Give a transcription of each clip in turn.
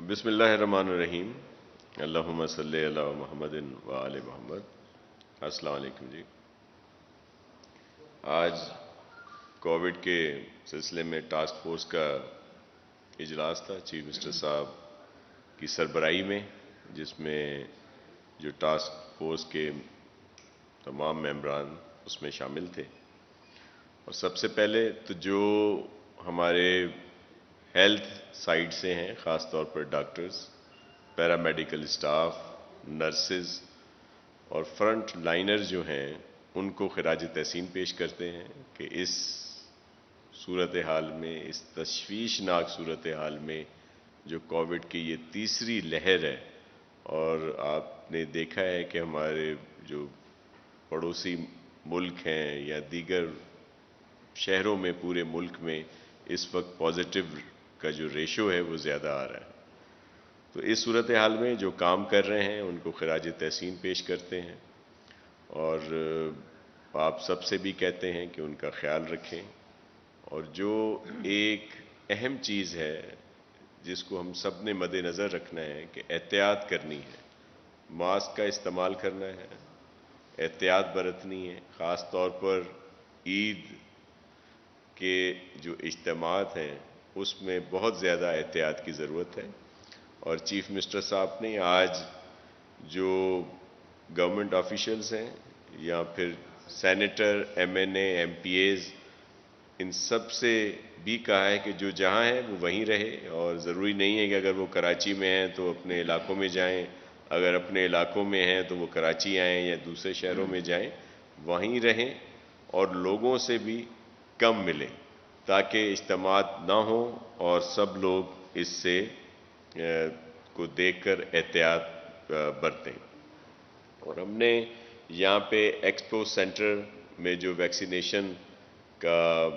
بسم اللہ الرحمن الرحیم۔ اللہم صلی علی محمد و آل محمد۔ السلام علیکم جی۔ آج کووڈ کے سلسلے میں ٹاسک فورس کا اجلاس تھا چیف منسٹر صاحب کی سربراہی میں، جس میں جو ٹاسک فورس کے تمام ممبران اس میں شامل تھے۔ اور سب سے پہلے تو جو ہمارے ہیلتھ سائڈ سے ہیں، خاص طور پر ڈاکٹرز، پیرامیڈیکل اسٹاف، نرسز اور فرنٹ لائنر جو ہیں، ان کو خراج تحسین پیش کرتے ہیں کہ اس صورتحال میں، اس تشویشناک صورتحال میں جو کووڈ کی یہ تیسری لہر ہے، اور آپ نے دیکھا ہے کہ ہمارے جو پڑوسی ملک ہیں یا دیگر شہروں میں پورے ملک میں اس وقت پازیٹیو کا جو ریشو ہے وہ زیادہ آ رہا ہے، تو اس صورتحال میں جو کام کر رہے ہیں ان کو خراج تحسین پیش کرتے ہیں، اور آپ سب سے بھی کہتے ہیں کہ ان کا خیال رکھیں۔ اور جو ایک اہم چیز ہے جس کو ہم سب نے مد نظر رکھنا ہے کہ احتیاط کرنی ہے، ماسک کا استعمال کرنا ہے، احتیاط برتنی ہے، خاص طور پر عید کے جو اجتماعات ہیں اس میں بہت زیادہ احتیاط کی ضرورت ہے۔ اور چیف منسٹر صاحب نے آج جو گورنمنٹ آفیشلز ہیں یا پھر سینیٹر، ایم این اے، ایم پی ایز، ان سب سے بھی کہا ہے کہ جو جہاں ہے وہ وہیں رہے، اور ضروری نہیں ہے کہ اگر وہ کراچی میں ہیں تو اپنے علاقوں میں جائیں، اگر اپنے علاقوں میں ہیں تو وہ کراچی آئیں یا دوسرے شہروں میں جائیں، وہیں رہیں اور لوگوں سے بھی کم ملیں تاکہ اجتماعات نہ ہوں اور سب لوگ اس سے کو دیکھ کر احتیاط برتیں۔ اور ہم نے یہاں پہ ایکسپو سینٹر میں جو ویکسینیشن کا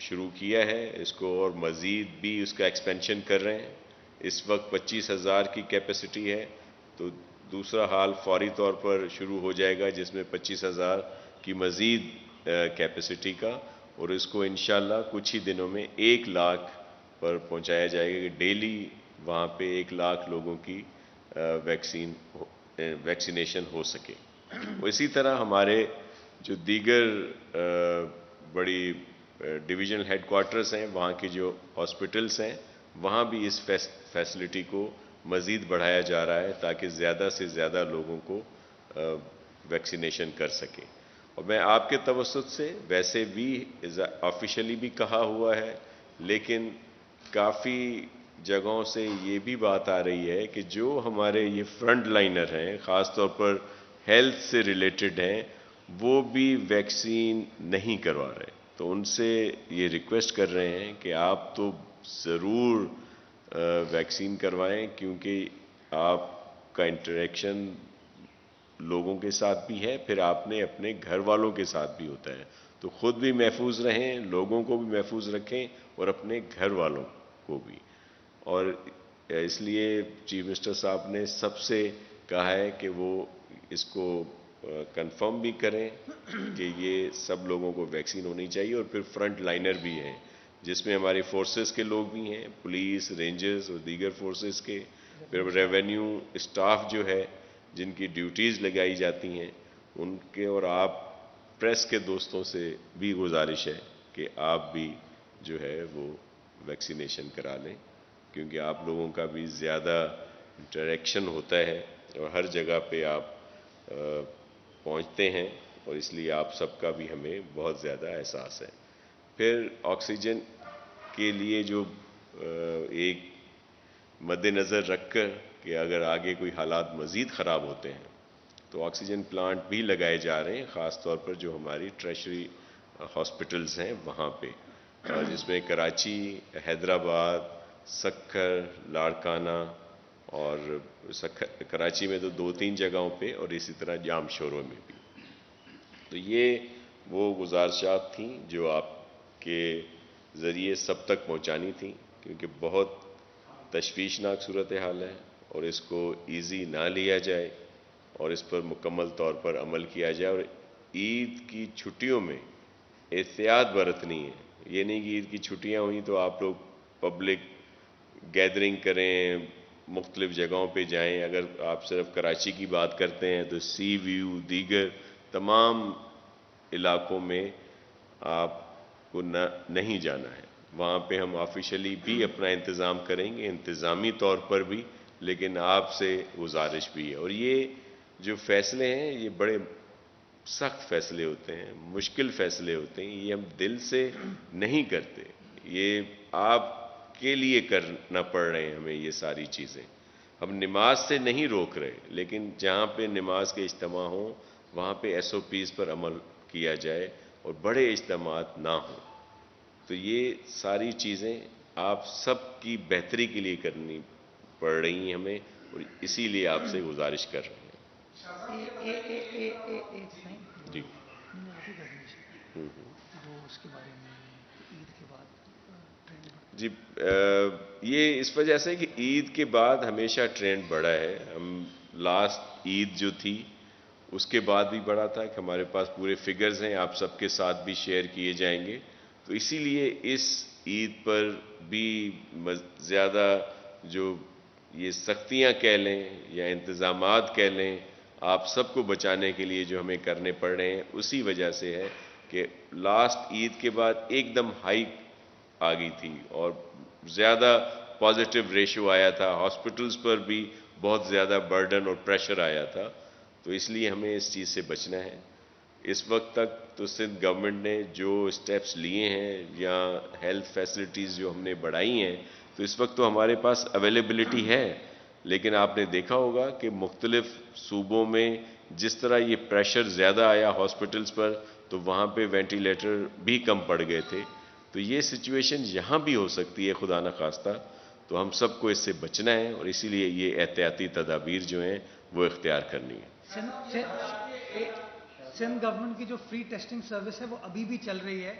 شروع کیا ہے، اس کو اور مزید بھی اس کا ایکسپینشن کر رہے ہیں۔ اس وقت 25,000 کی کیپیسٹی ہے، تو دوسرا حال فوری طور پر شروع ہو جائے گا جس میں 25,000 کی مزید کیپیسٹی کا، اور اس کو انشاءاللہ کچھ ہی دنوں میں 1,00,000 پر پہنچایا جائے گا کہ ڈیلی وہاں پہ 1,00,000 لوگوں کی ویکسینیشن ہو سکے۔ اسی طرح ہمارے جو دیگر بڑی ڈویژنل ہیڈ کوارٹرز ہیں، وہاں کی جو ہاسپٹلز ہیں، وہاں بھی اس فیسلٹی کو مزید بڑھایا جا رہا ہے تاکہ زیادہ سے زیادہ لوگوں کو ویکسینیشن کر سکیں۔ اور میں آپ کے توسط سے ویسے بھی آفیشلی بھی کہا ہوا ہے، لیکن کافی جگہوں سے یہ بھی بات آ رہی ہے کہ جو ہمارے یہ فرنٹ لائنر ہیں، خاص طور پر ہیلتھ سے ریلیٹڈ ہیں، وہ بھی ویکسین نہیں کروا رہے، تو ان سے یہ ریکویسٹ کر رہے ہیں کہ آپ تو ضرور ویکسین کروائیں، کیونکہ آپ کا انٹریکشن لوگوں کے ساتھ بھی ہے، پھر آپ نے اپنے گھر والوں کے ساتھ بھی ہوتا ہے، تو خود بھی محفوظ رہیں، لوگوں کو بھی محفوظ رکھیں اور اپنے گھر والوں کو بھی۔ اور اس لیے چیف منسٹر صاحب نے سب سے کہا ہے کہ وہ اس کو کنفرم بھی کریں کہ یہ سب لوگوں کو ویکسین ہونی چاہیے، اور پھر فرنٹ لائنر بھی ہیں جس میں ہماری فورسز کے لوگ بھی ہیں، پولیس، رینجرز اور دیگر فورسز کے، پھر ریونیو اسٹاف جو ہے جن کی ڈیوٹیز لگائی جاتی ہیں ان کے، اور آپ پریس کے دوستوں سے بھی گزارش ہے کہ آپ بھی جو ہے وہ ویکسینیشن کرا لیں، کیونکہ آپ لوگوں کا بھی زیادہ انٹریکشن ہوتا ہے اور ہر جگہ پہ آپ پہنچتے ہیں، اور اس لیے آپ سب کا بھی ہمیں بہت زیادہ احساس ہے۔ پھر آکسیجن کے لیے جو ایک مد نظر رکھ کر کہ اگر آگے کوئی حالات مزید خراب ہوتے ہیں تو آکسیجن پلانٹ بھی لگائے جا رہے ہیں، خاص طور پر جو ہماری ٹریشری ہاسپٹلز ہیں وہاں پہ، جس میں کراچی، حیدرآباد، سکھر، لاڑکانہ، اور کراچی میں تو 2-3 جگہوں پہ، اور اسی طرح جام شوروں میں بھی۔ تو یہ وہ گزارشات تھیں جو آپ کے ذریعے سب تک پہنچانی تھیں، کیونکہ بہت تشویشناک صورتحال ہے اور اس کو ایزی نہ لیا جائے اور اس پر مکمل طور پر عمل کیا جائے، اور عید کی چھٹیوں میں احتیاط برتنی ہے۔ یہ نہیں کہ عید کی چھٹیاں ہوئیں تو آپ لوگ پبلک گیدرنگ کریں، مختلف جگہوں پہ جائیں. اگر آپ صرف کراچی کی بات کرتے ہیں تو سی ویو دیگر تمام علاقوں میں آپ کو نہیں جانا ہے. وہاں پہ ہم آفیشلی بھی اپنا انتظام کریں گے, انتظامی طور پر بھی, لیکن آپ سے گزارش بھی ہے. اور یہ جو فیصلے ہیں یہ بڑے سخت فیصلے ہوتے ہیں, مشکل فیصلے ہوتے ہیں, یہ ہم دل سے نہیں کرتے, یہ آپ کے لیے کرنا پڑ رہے ہیں ہمیں یہ ساری چیزیں. ہم نماز سے نہیں روک رہے, لیکن جہاں پہ نماز کے اجتماع ہوں وہاں پہ ایس او پیز پر عمل کیا جائے اور بڑے اجتماعات نہ ہوں. تو یہ ساری چیزیں آپ سب کی بہتری کے لیے کرنی پڑ رہی ہیں ہمیں, اور اسی لیے آپ سے گزارش کر رہے ہیں. جی جی یہ اس وجہ سے کہ عید کے بعد ہمیشہ ٹرینڈ بڑھا ہے. ہم لاسٹ عید جو تھی اس کے بعد بھی بڑھا تھا, کہ ہمارے پاس پورے فگرز ہیں, آپ سب کے ساتھ بھی شیئر کیے جائیں گے. تو اسی لیے اس عید پر بھی زیادہ جو یہ سختیاں کہہ لیں یا انتظامات کہہ لیں آپ سب کو بچانے کے لیے جو ہمیں کرنے پڑ رہے ہیں, اسی وجہ سے ہے کہ لاسٹ عید کے بعد ایک دم ہائیک آ گئی تھی اور زیادہ پازیٹیو ریشو آیا تھا, ہاسپٹلز پر بھی بہت زیادہ برڈن اور پریشر آیا تھا. تو اس لیے ہمیں اس چیز سے بچنا ہے. اس وقت تک تو سندھ گورنمنٹ نے جو اسٹیپس لیے ہیں یا ہیلتھ فیسلٹیز جو ہم نے بڑھائی ہیں, تو اس وقت تو ہمارے پاس اویلیبلٹی ہے. لیکن آپ نے دیکھا ہوگا کہ مختلف صوبوں میں جس طرح یہ پریشر زیادہ آیا ہاسپٹلز پر, تو وہاں پہ وینٹیلیٹر بھی کم پڑ گئے تھے. تو یہ سچویشن یہاں بھی ہو سکتی ہے خدا نخواستہ, تو ہم سب کو اس سے بچنا ہے, اور اسی لیے یہ احتیاطی تدابیر جو ہیں وہ اختیار کرنی ہے. سندھ گورنمنٹ کی جو فری ٹیسٹنگ سروس ہے وہ ابھی بھی چل رہی ہے.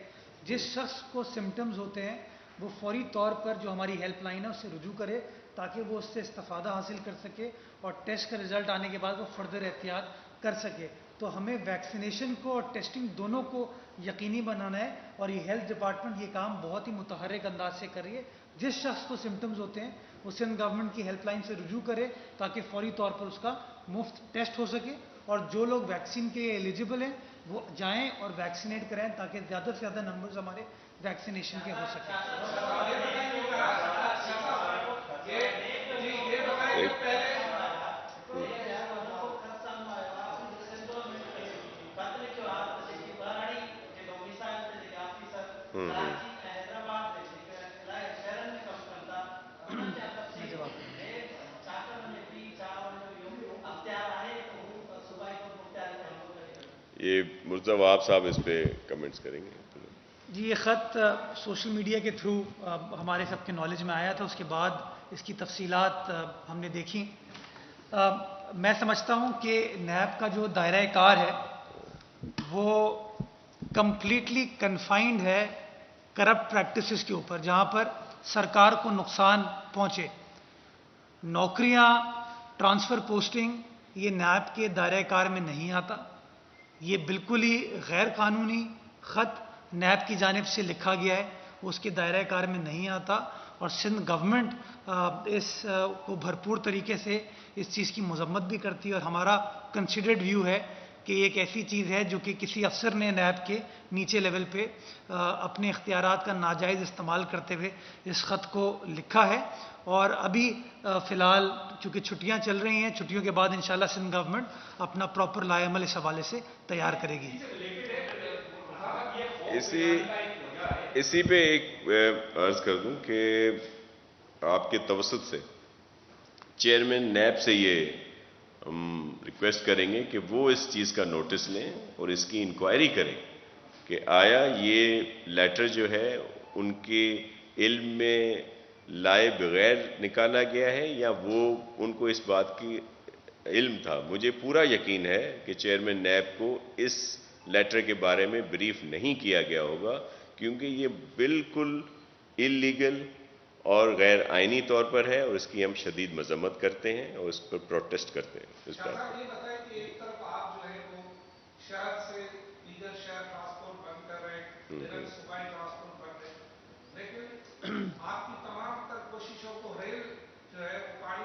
جس شخص کو سمٹمز ہوتے ہیں وہ فوری طور پر جو ہماری ہیلپ لائن ہے اس سے رجوع کرے, تاکہ وہ اس سے استفادہ حاصل کر سکے اور ٹیسٹ کا رزلٹ آنے کے بعد وہ فردر احتیاط کر سکے. تو ہمیں ویکسینیشن کو اور ٹیسٹنگ دونوں کو یقینی بنانا ہے, اور یہ ہیلتھ ڈپارٹمنٹ یہ کام بہت ہی متحرک انداز سے کر رہی ہے. جس شخص کو سمٹمز ہوتے ہیں وہ سندھ گورنمنٹ کی ہیلپ لائن سے رجوع کرے تاکہ فوری طور پر اس کا مفت ٹیسٹ ہو سکے, اور جو لوگ ویکسین کے ایلیجبل ہیں وہ جائیں اور ویکسینیٹ کرائیں تاکہ زیادہ سے زیادہ نمبرز ہمارے ویکسینیشن کے ہو سکیں. یہ مرتضی وہاب صاحب اس پہ کمنٹس کریں گے. جی, یہ خط سوشل میڈیا کے تھرو ہمارے سب کے نالج میں آیا تھا. اس کے بعد اس کی تفصیلات ہم نے دیکھی. میں سمجھتا ہوں کہ نیب کا جو دائرہ کار ہے وہ کمپلیٹلی کنفائنڈ ہے کرپٹ پریکٹسز کے اوپر, جہاں پر سرکار کو نقصان پہنچے. نوکریاں, ٹرانسفر پوسٹنگ یہ نیب کے دائرہ کار میں نہیں آتا. یہ بالکل ہی غیر قانونی خط نیب کی جانب سے لکھا گیا ہے, وہ اس کے دائرہ کار میں نہیں آتا. اور سندھ گورنمنٹ اس کو بھرپور طریقے سے اس چیز کی مذمت بھی کرتی ہے, اور ہمارا کنسیڈرڈ ویو ہے کہ یہ ایک ایسی چیز ہے جو کہ کسی افسر نے نیب کے نیچے لیول پہ اپنے اختیارات کا ناجائز استعمال کرتے ہوئے اس خط کو لکھا ہے. اور ابھی فی الحال چونکہ چھٹیاں چل رہی ہیں, چھٹیوں کے بعد انشاءاللہ سندھ گورنمنٹ اپنا پراپر لائے عمل اس حوالے سے تیار کرے گی. اسی پہ ایک عرض کر دوں کہ آپ کے توسط سے چیئرمین نیب سے یہ ہم ریکویسٹ کریں گے کہ وہ اس چیز کا نوٹس لیں اور اس کی انکوائری کریں کہ آیا یہ لیٹر جو ہے ان کے علم میں لائے بغیر نکالا گیا ہے یا وہ ان کو اس بات کی علم تھا. مجھے پورا یقین ہے کہ چیئرمین نیب کو اس لیٹر کے بارے میں بریف نہیں کیا گیا ہوگا, کیونکہ یہ بالکل اللیگل اور غیر آئینی طور پر ہے, اور اس کی ہم شدید مذمت کرتے ہیں اور اس پر پروٹیسٹ کرتے ہیں. اس بات پر یہ بتائیں کہ ایک طرف آپ جو ہے وہ شہر سے دیگر شہر ٹرانسپورٹ بند کر رہے ہیں, دیگر صوبائی ٹرانسپورٹ بند ہے, لیکن آپ کی تمام تر کوششوں کو ریل جو ہے وہ پانی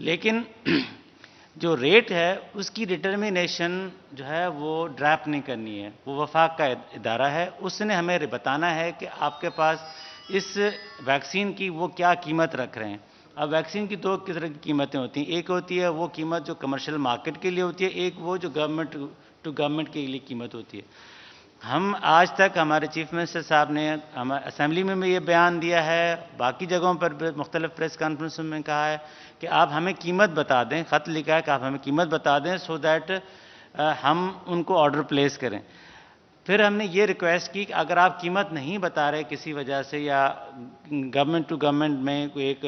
لیکن جو ریٹ ہے اس کی ڈٹرمینیشن جو ہے وہ ڈراپ نہیں کرنی ہے، وہ وفاق کا ادارہ ہے، اس نے ہمیں بتانا ہے کہ آپ کے پاس اس ویکسین کی وہ کیا قیمت رکھ رہے ہیں۔ اب ویکسین کی دو طرح کی قیمتیں ہوتی ہیں، ایک ہوتی ہے وہ قیمت جو کمرشل مارکیٹ کے لیے ہوتی ہے، ایک وہ جو گورنمنٹ ٹو گورنمنٹ کے لیے قیمت ہوتی ہے۔ ہم آج تک ہمارے چیف منسٹر صاحب نے اسمبلی میں بھی یہ بیان دیا ہے، باقی جگہوں پر بھی مختلف پریس کانفرنس میں کہا ہے کہ آپ ہمیں قیمت بتا دیں، خط لکھا ہے کہ آپ ہمیں قیمت بتا دیں سو دیٹ ہم ان کو آرڈر پلیس کریں۔ پھر ہم نے یہ ریکویسٹ کی کہ اگر آپ قیمت نہیں بتا رہے کسی وجہ سے، یا گورنمنٹ ٹو گورنمنٹ میں کوئی ایک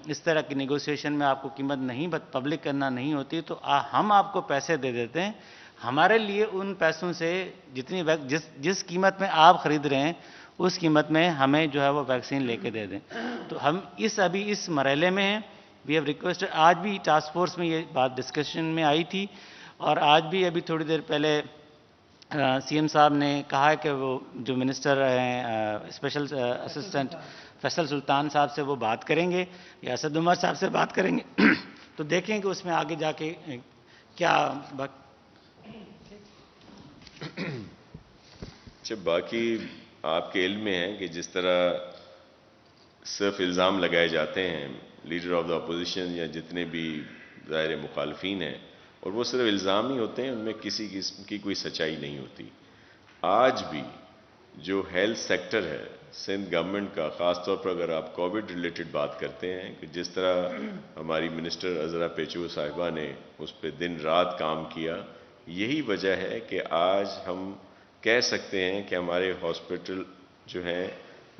اس طرح کی نیگوسیشن میں آپ کو قیمت نہیں پبلک کرنا نہیں ہوتی، تو ہم آپ کو پیسے دے دیتے ہیں، ہمارے لیے ان پیسوں سے جس قیمت میں آپ خرید رہے ہیں اس قیمت میں ہمیں جو ہے وہ ویکسین لے کے دے دیں۔ تو ہم ابھی اس مرحلے میں ہیں۔ وی ہیو ریکویسٹڈ، آج بھی ٹاسک فورس میں یہ بات ڈسکشن میں آئی تھی، اور آج بھی ابھی تھوڑی دیر پہلے سی ایم صاحب نے کہا ہے کہ وہ جو منسٹر ہیں اسپیشل اسسٹنٹ فیصل سلطان صاحب سے وہ بات کریں گے، یا اسد عمر صاحب سے بات کریں گے، تو دیکھیں کہ اس میں آگے جا کے کیا اچھا، باقی آپ کے علم میں ہے کہ جس طرح صرف الزام لگائے جاتے ہیں لیڈر آف دا اپوزیشن یا جتنے بھی ظاہر مخالفین ہیں، اور وہ صرف الزام ہی ہوتے ہیں، ان میں کسی قسم کی کوئی سچائی نہیں ہوتی۔ آج بھی جو ہیلتھ سیکٹر ہے سندھ گورنمنٹ کا، خاص طور پر اگر آپ کووڈ ریلیٹڈ بات کرتے ہیں، کہ جس طرح ہماری منسٹر عذرا پیچو صاحبہ نے اس پہ دن رات کام کیا، یہی وجہ ہے کہ آج ہم کہہ سکتے ہیں کہ ہمارے ہاسپٹل جو ہیں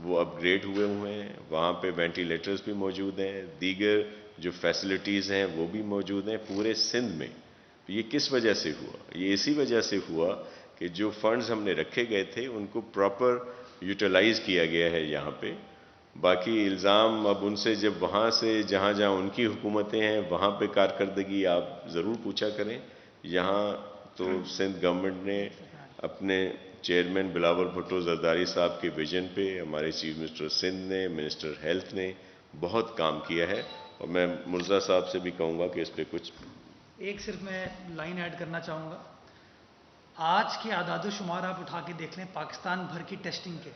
وہ اپ گریڈ ہوئے ہیں، وہاں پہ وینٹیلیٹرز بھی موجود ہیں، دیگر جو فیسلٹیز ہیں وہ بھی موجود ہیں پورے سندھ میں۔ یہ کس وجہ سے ہوا؟ یہ اسی وجہ سے ہوا کہ جو فنڈز ہم نے رکھے گئے تھے ان کو پراپر یوٹیلائز کیا گیا ہے یہاں پہ۔ باقی الزام اب ان سے جب وہاں سے جہاں جہاں ان کی حکومتیں ہیں وہاں پہ کارکردگی آپ ضرور پوچھا کریں۔ یہاں تو سندھ گورنمنٹ نے اپنے چیئرمین بلاول بھٹو زرداری صاحب کے ویژن پہ، ہمارے چیف منسٹر سندھ نے، منسٹر ہیلتھ نے بہت کام کیا ہے، اور میں مرزا صاحب سے بھی کہوں گا کہ اس پہ کچھ ایک صرف میں لائن ایڈ کرنا چاہوں گا۔ آج کے اعداد و شمار آپ اٹھا کے دیکھ لیں پاکستان بھر کی ٹیسٹنگ کے،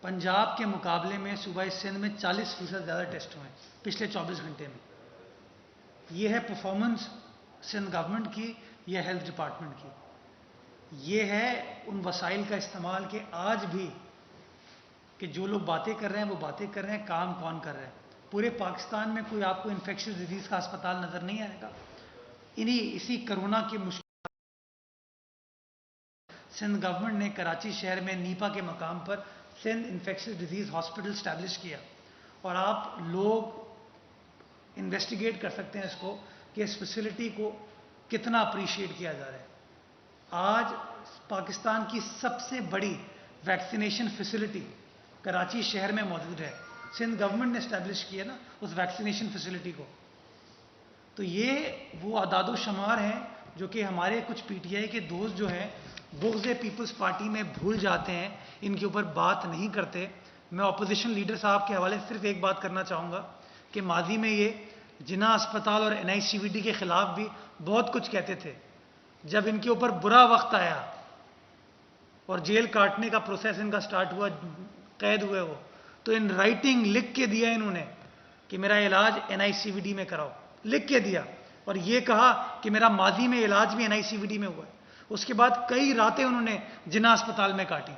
پنجاب کے مقابلے میں صوبہ سندھ میں 40% زیادہ ٹیسٹ ہوئے ہیں پچھلے 24 گھنٹے میں۔ یہ ہے پرفارمنس سندھ گورنمنٹ کی، یہ ہیلتھ ڈپارٹمنٹ کی، یہ ہے ان وسائل کا استعمال کہ آج بھی کہ جو لوگ باتیں کر رہے ہیں وہ باتیں کر رہے ہیں، کام کون کر رہے ہیں؟ پورے پاکستان میں کوئی آپ کو انفیکشس ڈیزیز کا اسپتال نظر نہیں آئے گا۔ اسی کرونا کی مشکل سندھ گورنمنٹ نے کراچی شہر میں نیپا کے مقام پر Sindh infectious disease hospital establish کیا، اور آپ لوگ انویسٹیگیٹ کر سکتے ہیں اس کو کہ اس فیسلٹی کو کتنا اپریشیٹ کیا جا رہا ہے۔ آج پاکستان کی سب سے بڑی ویکسینیشن فیسلٹی کراچی شہر میں موجود ہے، سندھ گورنمنٹ نے اسٹیبلش کیا نا اس ویکسینیشن فیسلٹی کو۔ تو یہ وہ اعداد و شمار ہیں جو کہ ہمارے کچھ پی ٹی آئی کے دوست جو ہیں بغض پیپلز پارٹی میں بھول جاتے ہیں، ان کے اوپر بات نہیں کرتے۔ میں اپوزیشن لیڈر صاحب کے حوالے سے صرف ایک بات کرنا چاہوں گا کہ ماضی میں یہ جناح اسپتال اور این آئی سی وی ڈی کے خلاف بھی بہت کچھ کہتے تھے۔ جب ان کے اوپر برا وقت آیا اور جیل کاٹنے کا پروسیس ان کا سٹارٹ ہوا، قید ہوئے وہ، تو ان رائٹنگ لکھ کے دیا انہوں نے کہ میرا علاج این آئی سی وی ڈی میں کراؤ، لکھ کے دیا، اور یہ کہا کہ میرا ماضی میں علاج بھی این آئی سی وی ڈی میں ہوا ہے۔ اس کے بعد کئی راتیں انہوں نے جناح اسپتال میں کاٹی۔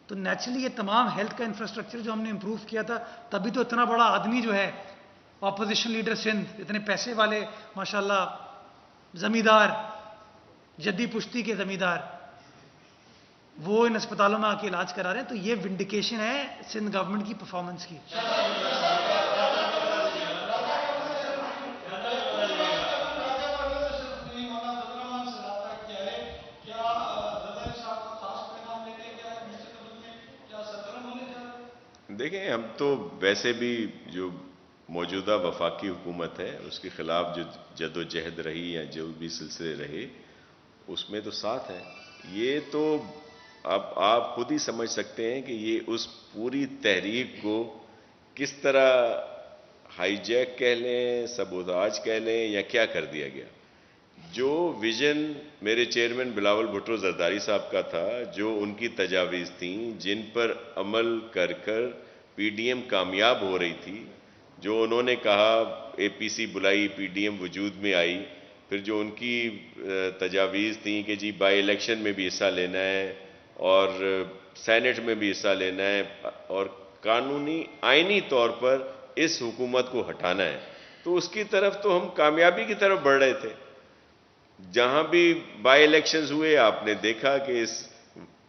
تو نیچرلی یہ تمام ہیلتھ کا انفراسٹرکچر جو ہم نے امپروو کیا تھا، تبھی تو اتنا بڑا آدمی جو ہے اپوزیشن لیڈر سندھ، اتنے پیسے والے ماشاءاللہ زمیندار، جدی پشتی کے زمیندار، وہ ان اسپتالوں میں آ کے علاج کرا رہے ہیں۔ تو یہ ونڈیکیشن ہے سندھ گورنمنٹ کی پرفارمنس کی۔ دیکھیں، ہم تو ویسے بھی جو موجودہ وفاقی حکومت ہے اس کے خلاف جو جد و جہد رہی یا جو بھی سلسلے رہے اس میں تو ساتھ ہے۔ یہ تو اب آپ خود ہی سمجھ سکتے ہیں کہ یہ اس پوری تحریک کو کس طرح ہائی جیک کہہ لیں، سبوتاج کہہ لیں یا کیا کر دیا گیا. جو ویژن میرے چیئرمین بلاول بھٹو زرداری صاحب کا تھا، جو ان کی تجاویز تھیں، جن پر عمل کر کر پی ڈی ایم کامیاب ہو رہی تھی، جو انہوں نے کہا اے پی سی بلائی، پی ڈی ایم وجود میں آئی، پھر جو ان کی تجاویز تھیں کہ جی بائی الیکشن میں بھی حصہ لینا ہے اور سینٹ میں بھی حصہ لینا ہے اور قانونی آئینی طور پر اس حکومت کو ہٹانا ہے، تو اس کی طرف تو ہم کامیابی کی طرف بڑھ رہے تھے. جہاں بھی بائی الیکشنز ہوئے آپ نے دیکھا کہ اس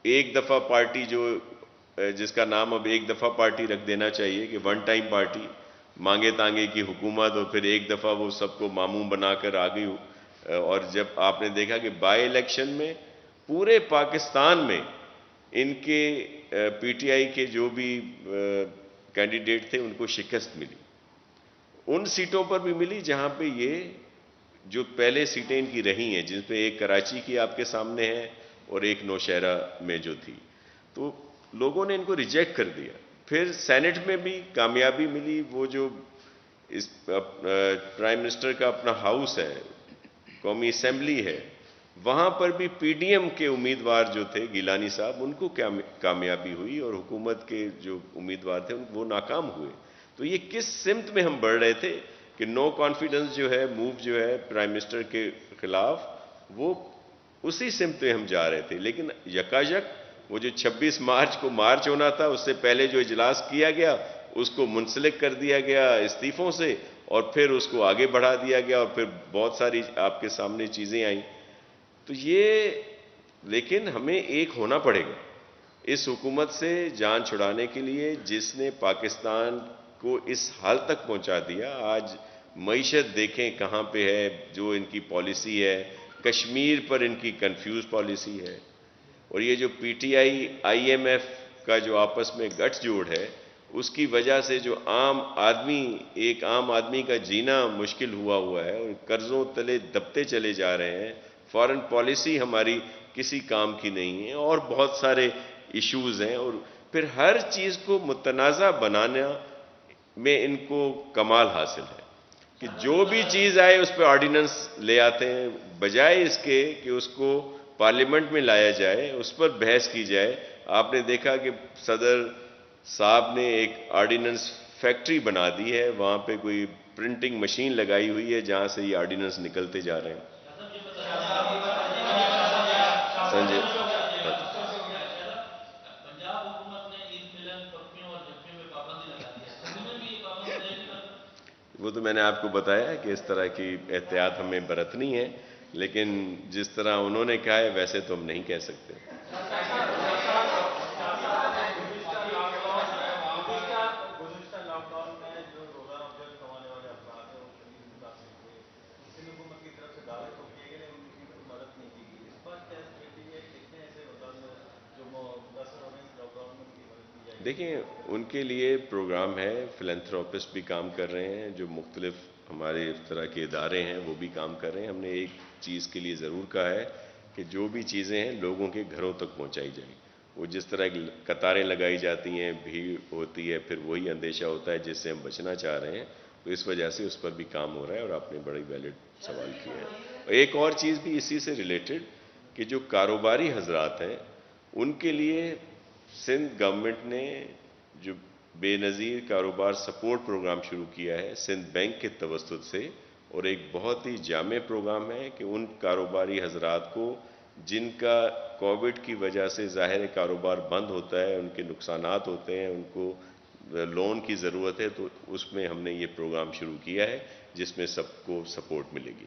ایک دفعہ پارٹی جس کا نام اب ایک دفعہ پارٹی رکھ دینا چاہیے کہ ون ٹائم پارٹی، مانگے تانگے کی حکومت، اور پھر ایک دفعہ وہ سب کو معموم بنا کر آ گئی. اور جب آپ نے دیکھا کہ بائی الیکشن میں پورے پاکستان میں ان کے پی ٹی آئی کے جو بھی کینڈیڈیٹ تھے ان کو شکست ملی، ان سیٹوں پر بھی ملی جہاں پہ یہ جو پہلے سیٹیں ان کی رہی ہیں، جن پہ ایک کراچی کی آپ کے سامنے ہے اور ایک نوشہرہ میں جو تھی، تو لوگوں نے ان کو ریجیکٹ کر دیا. پھر سینٹ میں بھی کامیابی ملی. وہ جو اس پرائم منسٹر کا اپنا ہاؤس ہے، قومی اسمبلی ہے، وہاں پر بھی پی ڈی ایم کے امیدوار جو تھے گیلانی صاحب، ان کو کامیابی ہوئی اور حکومت کے جو امیدوار تھے وہ ناکام ہوئے. تو یہ کس سمت میں ہم بڑھ رہے تھے کہ نو کانفیڈنس جو ہے، موو جو ہے پرائم منسٹر کے خلاف، وہ اسی سمت میں ہم جا رہے تھے. لیکن یکایک وہ جو 26 مارچ کو مارچ ہونا تھا، اس سے پہلے جو اجلاس کیا گیا اس کو منسلک کر دیا گیا استعفوں سے، اور پھر اس کو آگے بڑھا دیا گیا، اور پھر بہت ساری آپ کے سامنے چیزیں آئیں. تو لیکن ہمیں ایک ہونا پڑے گا اس حکومت سے جان چھڑانے کے لیے، جس نے پاکستان کو اس حال تک پہنچا دیا. آج معیشت دیکھیں کہاں پہ ہے، جو ان کی پالیسی ہے، کشمیر پر ان کی کنفیوز پالیسی ہے، اور یہ جو P T I I M F کا جو آپس میں گٹھ جوڑ ہے، اس کی وجہ سے جو ایک عام آدمی کا جینا مشکل ہوا ہے، اور قرضوں تلے دبتے چلے جا رہے ہیں. فارن پالیسی ہماری کسی کام کی نہیں ہے، اور بہت سارے ایشوز ہیں، اور پھر ہر چیز کو متنازع بنانا میں ان کو کمال حاصل ہے کہ جو بھی چیز آئے اس پہ آرڈیننس لے آتے ہیں، بجائے اس کے کہ اس کو پارلیمنٹ میں لایا جائے، اس پر بحث کی جائے. آپ نے دیکھا کہ صدر صاحب نے ایک آرڈیننس فیکٹری بنا دی ہے، وہاں پہ کوئی پرنٹنگ مشین لگائی ہوئی ہے جہاں سے یہ آرڈیننس نکلتے جا رہے ہیں. سنجے وہ تو میں نے آپ کو بتایا کہ اس طرح کی احتیاط ہمیں برتنی ہے، لیکن جس طرح انہوں نے کہا ہے ویسے تو ہم نہیں کہہ سکتے. دیکھیں ان کے لیے پروگرام ہے، فلینتھروپسٹ بھی کام کر رہے ہیں، جو مختلف ہمارے اس طرح کے ادارے ہیں وہ بھی کام کر رہے ہیں. ہم نے ایک چیز کے لیے ضرور کہا ہے کہ جو بھی چیزیں ہیں لوگوں کے گھروں تک پہنچائی جائیں. وہ جس طرح کی قطاریں لگائی جاتی ہیں، بھیڑ ہوتی ہے، پھر وہی اندیشہ ہوتا ہے جس سے ہم بچنا چاہ رہے ہیں، تو اس وجہ سے اس پر بھی کام ہو رہا ہے. اور آپ نے بڑی ویلڈ سوال کیا ہے. ایک اور چیز بھی اسی سے ریلیٹڈ کہ جو کاروباری حضرات ہیں ان کے لیے سندھ گورنمنٹ نے جو بے نظیر کاروبار سپورٹ پروگرام شروع کیا ہے سندھ بینک کے توسط سے، اور ایک بہت ہی جامع پروگرام ہے کہ ان کاروباری حضرات کو جن کا کووڈ کی وجہ سے ظاہر کاروبار بند ہوتا ہے، ان کے نقصانات ہوتے ہیں، ان کو لون کی ضرورت ہے، تو اس میں ہم نے یہ پروگرام شروع کیا ہے جس میں سب کو سپورٹ ملے گی.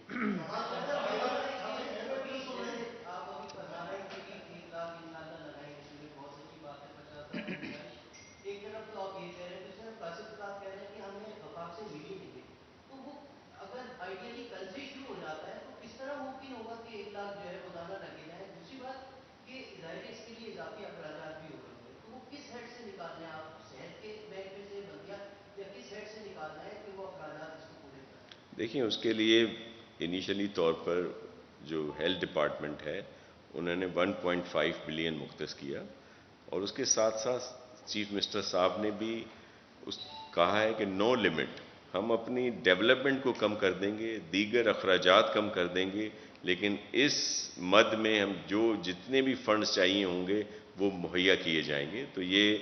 دیکھیں اس کے لیے انیشلی طور پر جو ہیلتھ ڈپارٹمنٹ ہے انہوں نے 1.5 بلین مختص کیا، اور اس کے ساتھ ساتھ چیف منسٹر صاحب نے بھی کہا ہے کہ نو لمٹ، ہم اپنی ڈیولپمنٹ کو کم کر دیں گے، دیگر اخراجات کم کر دیں گے، لیکن اس مد میں ہم جتنے بھی فنڈز چاہیے ہوں گے وہ مہیا کیے جائیں گے. تو یہ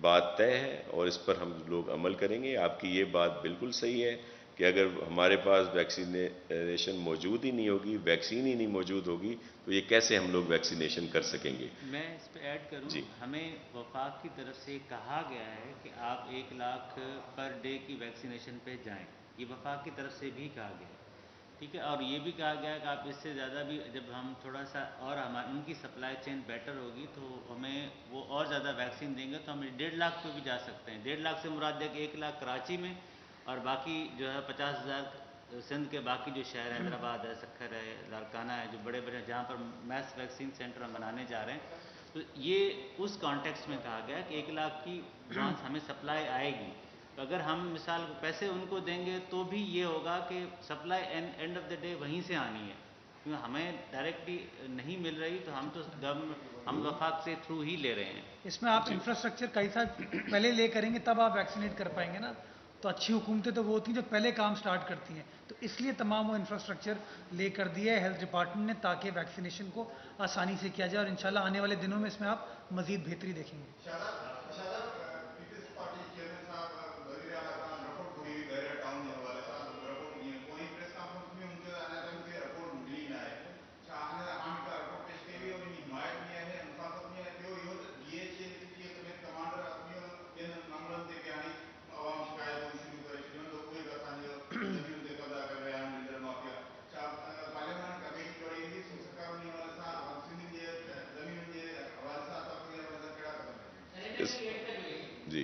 بات طے ہے اور اس پر ہم لوگ عمل کریں گے. آپ کی یہ بات بالکل صحیح ہے کہ اگر ہمارے پاس ویکسینیشن موجود ہی نہیں ہوگی، ویکسین ہی نہیں موجود ہوگی، تو یہ کیسے ہم لوگ ویکسینیشن کر سکیں گے؟ میں اس پہ ایڈ کروں، جی ہمیں وفاق کی طرف سے کہا گیا ہے کہ آپ 1 لاکھ پر ڈے کی ویکسینیشن پہ جائیں. یہ وفاق کی طرف سے بھی کہا گیا ہے، ٹھیک ہے. اور یہ بھی کہا گیا ہے کہ آپ اس سے زیادہ بھی جب ہم تھوڑا سا اور ان کی سپلائی چین بیٹر ہوگی تو ہمیں وہ اور زیادہ ویکسین دیں گے تو ہم 1.5 لاکھ پہ بھی جا سکتے ہیں. 1.5 لاکھ سے مراد ہے کہ 1 لاکھ کراچی میں اور باقی جو ہے 50,000 سندھ کے باقی جو شہر ہیں، حیدرآباد ہے، سکھر ہے، لاڑکانہ ہے، جو بڑے بڑے جہاں پر میس ویکسین سینٹر ہم بنانے جا رہے ہیں. تو یہ اس کانٹیکسٹ میں کہا گیا کہ 1 لاکھ کی وہاں ہمیں سپلائی آئے گی. تو اگر ہم مثال کو پیسے ان کو دیں گے تو بھی یہ ہوگا کہ supply and of the day وہیں سے آنی ہے، کیونکہ ہمیں ڈائریکٹلی نہیں مل رہی تو ہم تو ہم وفاق سے تھرو ہی لے رہے ہیں. اس میں آپ انفراسٹرکچر کئی سال پہلے لے کریں گے تب آپ ویکسینیٹ کر پائیں گے نا. تو اچھی حکومتیں تو وہ ہوتی ہیں جو پہلے کام سٹارٹ کرتی ہیں. تو اس لیے تمام وہ انفراسٹرکچر لے کر دیا ہے ہیلتھ ڈپارٹمنٹ نے تاکہ ویکسینیشن کو آسانی سے کیا جائے، اور انشاءاللہ آنے والے دنوں میں اس میں آپ مزید بہتری دیکھیں گے. جی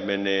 MNA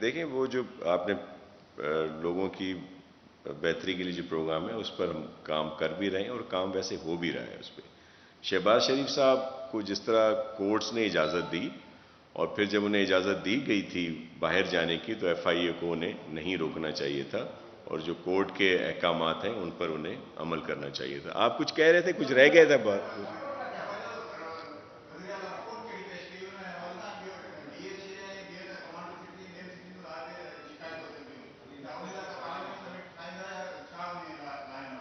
دیکھیں وہ جو آپ نے لوگوں کی بہتری کے لیے جو پروگرام ہے اس پر ہم کام کر بھی رہے ہیں اور کام ویسے ہو بھی رہا ہے. اس پہ شہباز شریف صاحب کو جس طرح کورٹس نے اجازت دی اور پھر جب انہیں اجازت دی گئی تھی باہر جانے کی تو FIA کو انہیں نہیں روکنا چاہیے تھا اور جو کورٹ کے احکامات ہیں ان پر انہیں عمل کرنا چاہیے تھا. آپ کچھ کہہ رہے تھے, کچھ رہ گیا تھا بات.